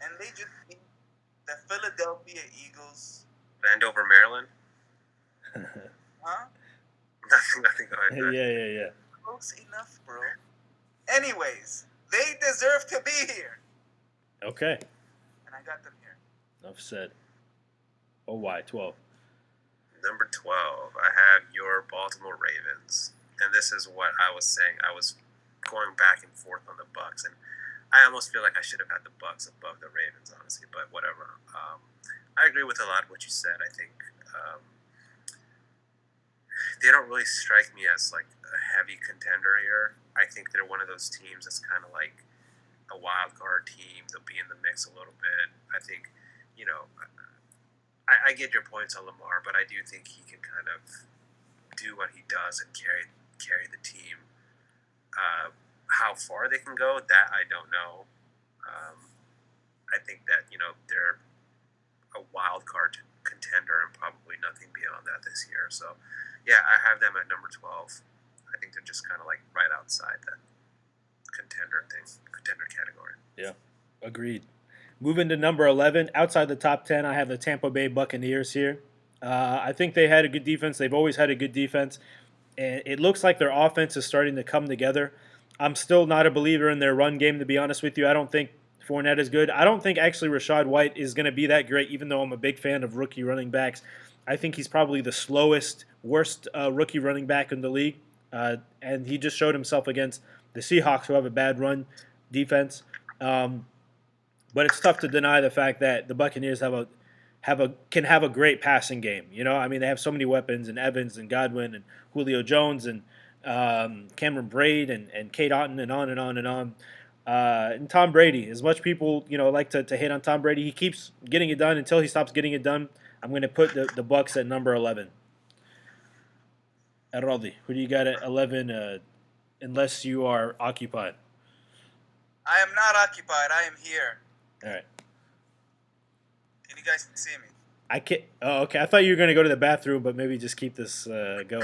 And they just beat the Philadelphia Eagles. Andover, Maryland? Huh? Nothing going on. Yeah. Close enough, bro. Anyways, they deserve to be here. Okay. And I got them here. Enough said. Oh, why? 12. Number 12, I have your Baltimore Ravens. And this is what I was saying. I was going back and forth on the Bucks, and I almost feel like I should have had the Bucks above the Ravens, honestly, but whatever. I agree with a lot of what you said. I think they don't really strike me as like a heavy contender here. I think they're one of those teams that's kind of like a wild card team. They'll be in the mix a little bit. I think, I get your points on Lamar, but I do think he can kind of do what he does and carry the team. How far they can go, that I don't know. I think that, they're a wild card contender and probably nothing beyond that this year. So, yeah, I have them at number 12. I think they're just kind of like right outside that contender category. Yeah, agreed. Moving to number 11, outside the top 10, I have the Tampa Bay Buccaneers here. I think they had a good defense. They've always had a good defense. And it looks like their offense is starting to come together. I'm still not a believer in their run game, to be honest with you. I don't think Fournette is good. I don't think actually Rachaad White is going to be that great, even though I'm a big fan of rookie running backs. I think he's probably the slowest, worst rookie running back in the league. And he just showed himself against the Seahawks, who have a bad run defense. But it's tough to deny the fact that the Buccaneers can have a great passing game. They have so many weapons, and Evans and Godwin and Julio Jones and Cameron Braid and Kate Otten and on and on and on. And Tom Brady, as much people like to hate on Tom Brady, he keeps getting it done until he stops getting it done. I'm going to put the Bucs at number 11. Roddy, who do you got at 11? Unless you are occupied. I am not occupied. I am here. All right. Can you guys see me? I can't. Oh, okay. I thought you were going to go to the bathroom, but maybe just keep this going. My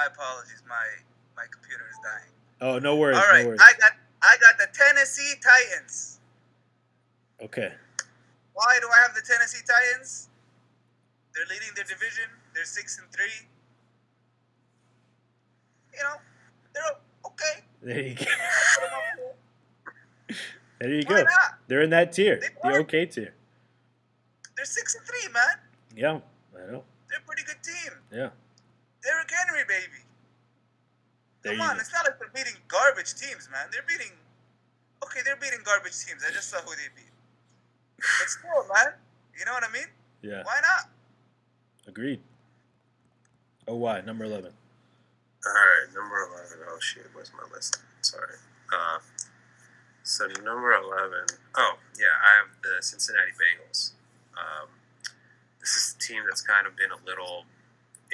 apologies. My computer is dying. Oh, no worries. All right, no worries. I got the Tennessee Titans. Okay. Why do I have the Tennessee Titans? They're leading their division. They're 6-3. They're okay. There you go. There you Why go. not? They're in that tier, the They're okay tier. 6-3, man. Yeah, I know. They're a pretty good team. Yeah. Derrick Henry, baby. There Come you on, go. it's not like they're beating garbage teams, man. They're beating garbage teams. I just saw who they beat. But still, man, you know what I mean? Yeah. Why not? Agreed. Oh, why? Number 11. All right, number 11. Oh, shit, where's my list? Sorry. So number 11. Oh, yeah, I have the Cincinnati Bengals. This is a team that's kind of been a little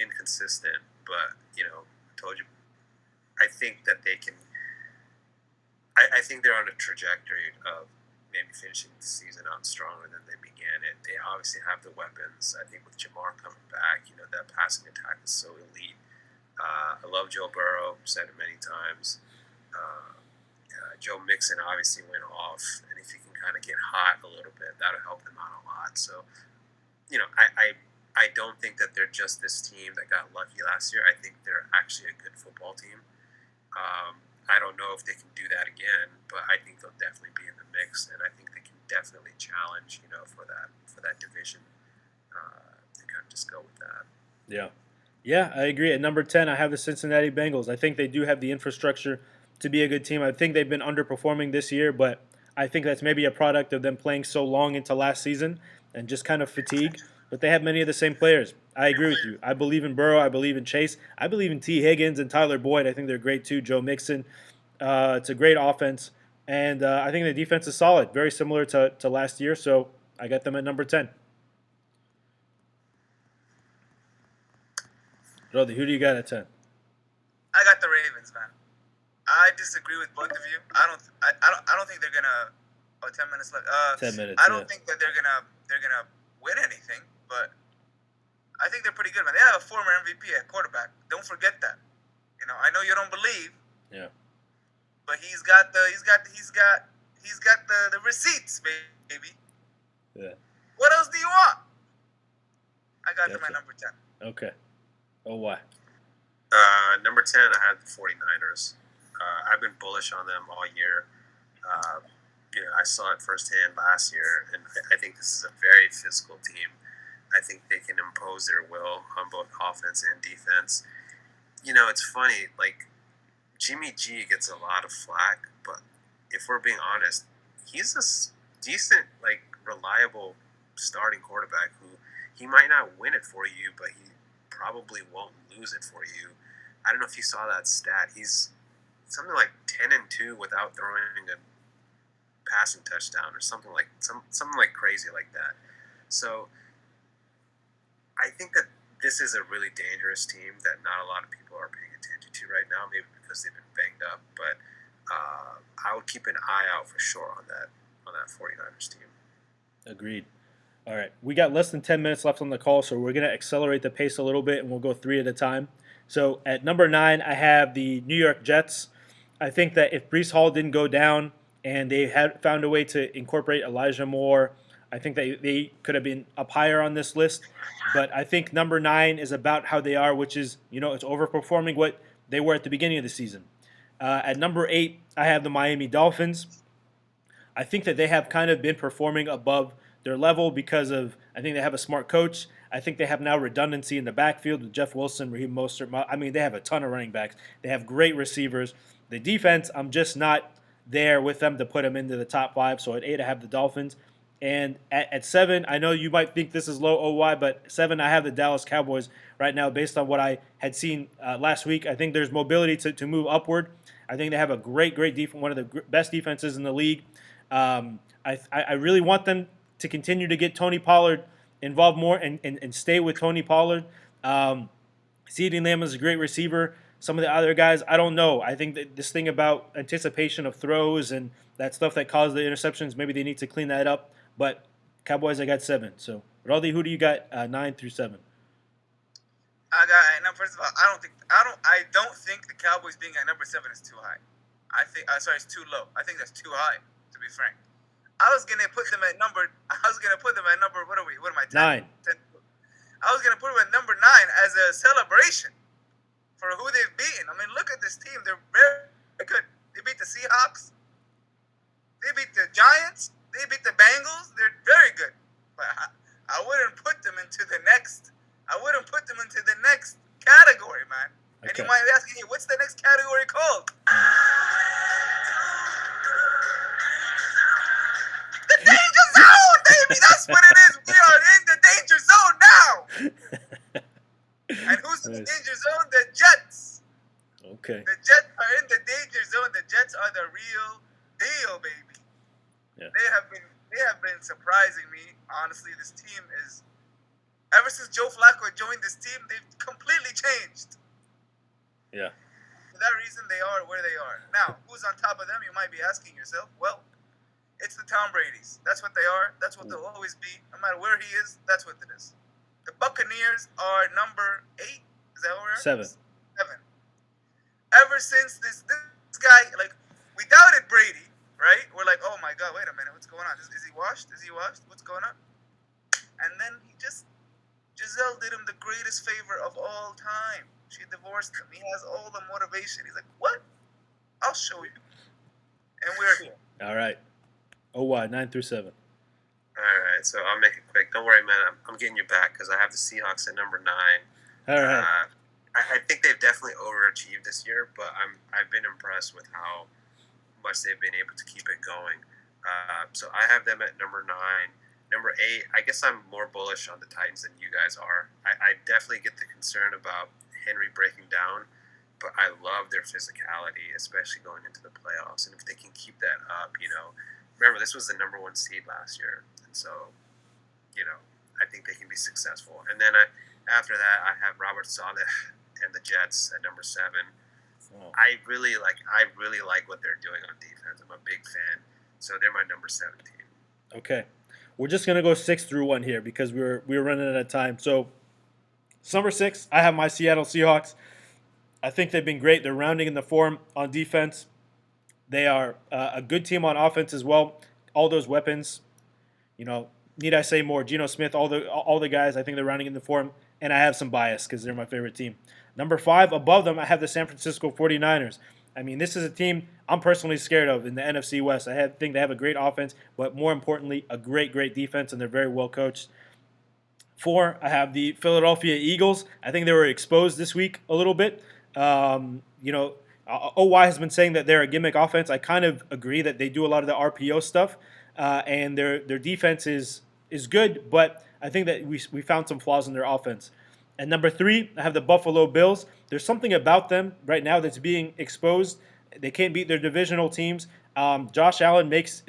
inconsistent, but, I told you, I think that they can, I think they're on a trajectory of maybe finishing the season out stronger than they began it. They obviously have the weapons. I think with Jamar coming back, that passing attack is so elite. I love Joe Burrow, said it many times. Joe Mixon obviously went off, and if he can kind of get hot a little bit, that'll help them out a lot. So, I don't think that they're just this team that got lucky last year. I think they're actually a good football team. I don't know if they can do that again, but I think they'll definitely be in the mix, and I think they can definitely challenge, for that division. To kind of just go with that. Yeah. Yeah, I agree. At number 10, I have the Cincinnati Bengals. I think they do have the infrastructure to be a good team. I think they've been underperforming this year, but I think that's maybe a product of them playing so long into last season and just kind of fatigue. But they have many of the same players. I agree with you. I believe in Burrow. I believe in Chase. I believe in T. Higgins and Tyler Boyd. I think they're great too. Joe Mixon. It's a great offense. And I think the defense is solid, very similar to last year. So I got them at number 10. Roddy, who do you got at 10? I got the Ravens, man. I disagree with both of you. I don't think they're gonna. 10 minutes left. 10 minutes. I don't think that they're gonna win anything, but I think they're pretty good, man. They have a former MVP at quarterback. Don't forget that. I know you don't believe. Yeah. But he's got the receipts, baby. Yeah. What else do you want? I got them at number 10. Okay. Oh, why? Number 10, I have the 49ers. I've been bullish on them all year. I saw it firsthand last year, and I think this is a very physical team. I think they can impose their will on both offense and defense. It's funny, like, Jimmy G gets a lot of flack, but if we're being honest, he's a decent, reliable starting quarterback who he might not win it for you, but he probably won't lose it for you. I don't know if you saw that stat. He's something like 10-2 without throwing a passing touchdown or something like crazy like that. So I think that this is a really dangerous team that not a lot of people are paying attention to right now, maybe because they've been banged up. But I would keep an eye out for sure on that 49ers team. Agreed. All right. We got less than 10 minutes left on the call, so we're going to accelerate the pace a little bit, and we'll go 3 at a time. So at number 9, I have the New York Jets. I think that if Breece Hall didn't go down and they had found a way to incorporate Elijah Moore, I think that they could have been up higher on this list. But I think number 9 is about how they are, which is, it's overperforming what they were at the beginning of the season. At number 8, I have the Miami Dolphins. I think that they have kind of been performing above their level because of, I think they have a smart coach. I think they have now redundancy in the backfield with Jeff Wilson, Raheem Mostert. I mean, they have a ton of running backs. They have great receivers. The defense, I'm just not there with them to put them into the top 5. So at 8, I have the Dolphins. And at 7, I know you might think this is low OY, but 7, I have the Dallas Cowboys right now based on what I had seen last week. I think there's mobility to move upward. I think they have a great defense, one of the best defenses in the league. I really want them to continue to get Tony Pollard involved more and stay with Tony Pollard. CeeDee Lamb is a great receiver. Some of the other guys, I don't know. I think that this thing about anticipation of throws and that stuff that caused the interceptions, maybe they need to clean that up. But Cowboys, I got 7. So, Roddy, who do you got 9 through 7? First of all, I don't think the Cowboys being at number 7 is too high. It's too low. I think that's too high, to be frank. I was gonna put them at number. What am I? 9. 10, I was gonna put them at number 9 as a celebration for who they've beaten. I mean, look at this team. They're very good. They beat the Seahawks. They beat the Giants. They beat the Bengals. They're very good. But I wouldn't put them into the next. I wouldn't put them into the next category, man. Okay. And you might be asking, hey, what's the next category called? The danger zone, baby. That's what it is. We are in the danger zone now. And who's in the danger zone? The Jets. Okay. The Jets are in the danger zone. The Jets are the real deal, baby. Yeah. They have been surprising me. Honestly, this team is. Ever since Joe Flacco joined this team, they've completely changed. Yeah. For that reason, they are where they are. Now, who's on top of them? You might be asking yourself. Well, it's the Tom Brady's. That's what they are. That's what they'll always be. No matter where he is, that's what it is. The Buccaneers are number 8. Is that what we're at? 7. 7. Ever since this guy, we doubted Brady, right? We're like, oh my God, wait a minute, what's going on? Is he washed? What's going on? And then Giselle did him the greatest favor of all time. She divorced him. He has all the motivation. He's like, what? I'll show you. And we're here. All right. OY 9 through 7. All right, so I'll make it quick. Don't worry, man. I'm getting you back because I have the Seahawks at number 9. All right. I think they've definitely overachieved this year, but I've been impressed with how much they've been able to keep it going. So I have them at number 9. Number 8, I guess I'm more bullish on the Titans than you guys are. I definitely get the concern about Henry breaking down, but I love their physicality, especially going into the playoffs. And if they can keep that up, remember this was the number 1 seed last year, and so I think they can be successful. And then after that, I have Robert Saleh and the Jets at number 7. Oh. I really like what they're doing on defense. I'm a big fan, so they're my number 17. Okay. We're just going to go 6 through 1 here because we're running out of time. So, number 6, I have my Seattle Seahawks. I think they've been great. They're rounding in the form on defense. They are a good team on offense as well. All those weapons, need I say more? Geno Smith, all the guys, I think they're rounding in the form. And I have some bias because they're my favorite team. Number 5, above them, I have the San Francisco 49ers. I mean, this is a team I'm personally scared of in the NFC West. I think they have a great offense, but more importantly, a great defense, and they're very well coached. 4, I have the Philadelphia Eagles. I think they were exposed this week a little bit. OY has been saying that they're a gimmick offense. I kind of agree that they do a lot of the RPO stuff, and their defense is good, but I think that we found some flaws in their offense. At number 3, I have the Buffalo Bills. There's something about them right now that's being exposed. They can't beat their divisional teams. Josh Allen makes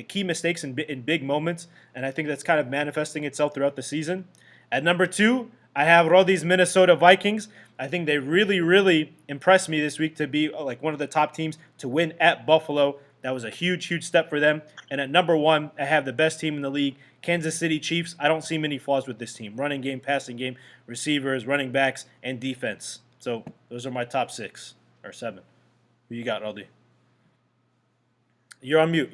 key mistakes in big moments, and I think that's kind of manifesting itself throughout the season. At number 2, I have Roddy's Minnesota Vikings. I think they really impressed me this week to be like one of the top teams to win at Buffalo. That was a huge step for them. And at number 1, I have the best team in the league, Kansas City Chiefs. I don't see many flaws with this team. Running game, passing game, receivers, running backs, and defense. So those are my top 6 or 7. Who you got, Roddy? You're on mute.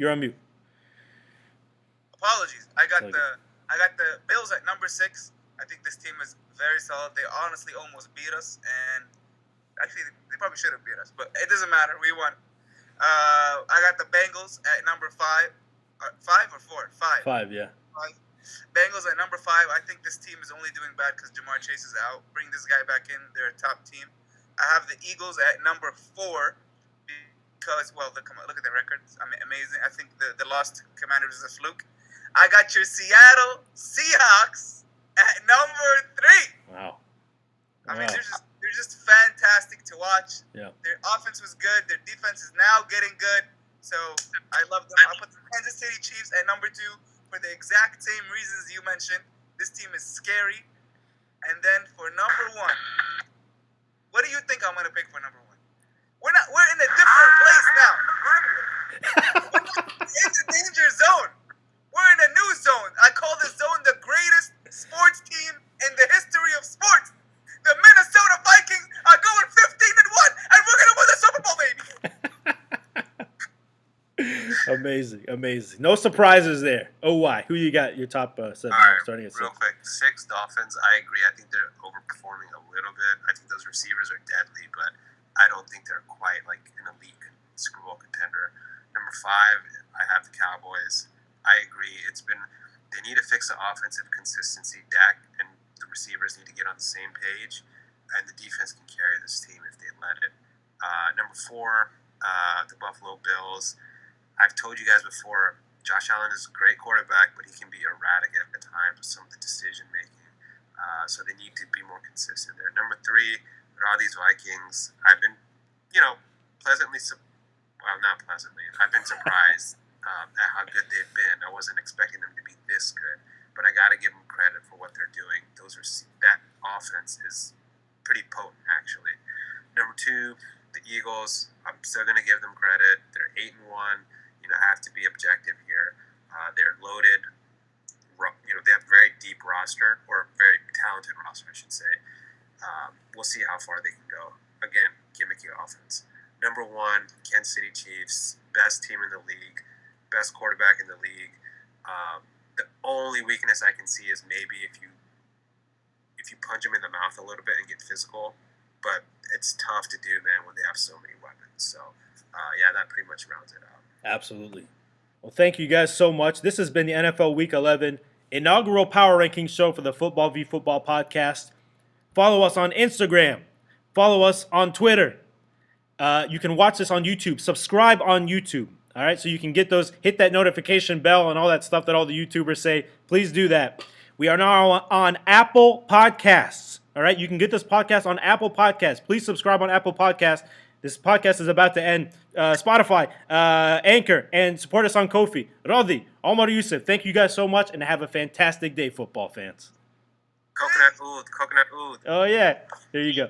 Apologies. I got the Bills at number 6. I think this team is very solid. They honestly almost beat us, and actually they probably should have beat us, but it doesn't matter. We won. I got the Bengals at number 5. 5 or 4? 5. 5, yeah. 5. Bengals at number 5. I think this team is only doing bad because Jamar Chase is out. Bring this guy back in. They're a top team. I have the Eagles at number 4 because, well, look at their records. I mean, amazing. I think the loss to Commanders is a fluke. I got your Seattle Seahawks at number 3. Wow. I mean, they're just fantastic to watch. Yeah. Their offense was good. Their defense is now getting good. So I love them. I'll put the Kansas City Chiefs at number 2 for the exact same reasons you mentioned. This team is scary. And then for number 1, what do you think I'm going to pick for number 1? We're in a different place now. We're in the danger zone. We're in a new zone. I call this zone the greatest sports team in the history of sports. The Minnesota Vikings are going 15-1, and we're going to win the Super Bowl, baby. Amazing. No surprises there. OY, who you got your top 7 All right, starting at 6? real quick. 6 Dolphins. I agree. I think they're overperforming a little bit. I think those receivers are deadly, but I don't think they're quite like an elite Super Bowl contender. Number 5, I have the Cowboys. I agree. They need to fix the offensive consistency. Dak and the receivers need to get on the same page, and the defense can carry this team if they let it. Number 4, the Buffalo Bills. I've told you guys before, Josh Allen is a great quarterback, but he can be erratic at times with some of the decision making. So they need to be more consistent there. Number 3, there are these Vikings. I've been, I've been surprised at how good they've been. I wasn't expecting them to be this good, but I got to give them credit for what they're doing. That offense is pretty potent, actually. Number 2, the Eagles. I'm still going to give them credit. They're 8-1. I have to be objective here. They're loaded. They have a very deep roster, or very talented roster, I should say. We'll see how far they can go. Again, gimmicky offense. Number 1, Kansas City Chiefs, best team in the league, best quarterback in the league. The only weakness I can see is maybe if you punch them in the mouth a little bit and get physical, but it's tough to do, man, when they have so many weapons. So, yeah, that pretty much rounds it out. Absolutely. Well, thank you guys so much. This has been the NFL Week 11 inaugural Power Rankings show for the Football v Football podcast. Follow us on Instagram. Follow us on Twitter. You can watch this on YouTube. Subscribe on YouTube. All right, so you can get those, hit that notification bell and all that stuff that all the YouTubers say. Please do that. We are now on Apple Podcasts. All right, you can get this podcast on Apple Podcasts. Please subscribe on Apple Podcasts. This podcast is about to end. Spotify, Anchor, and support us on Ko-fi. Rodi, Omar Yusuf, thank you guys so much, and have a fantastic day, football fans. Coconut oud. Oh, yeah. There you go.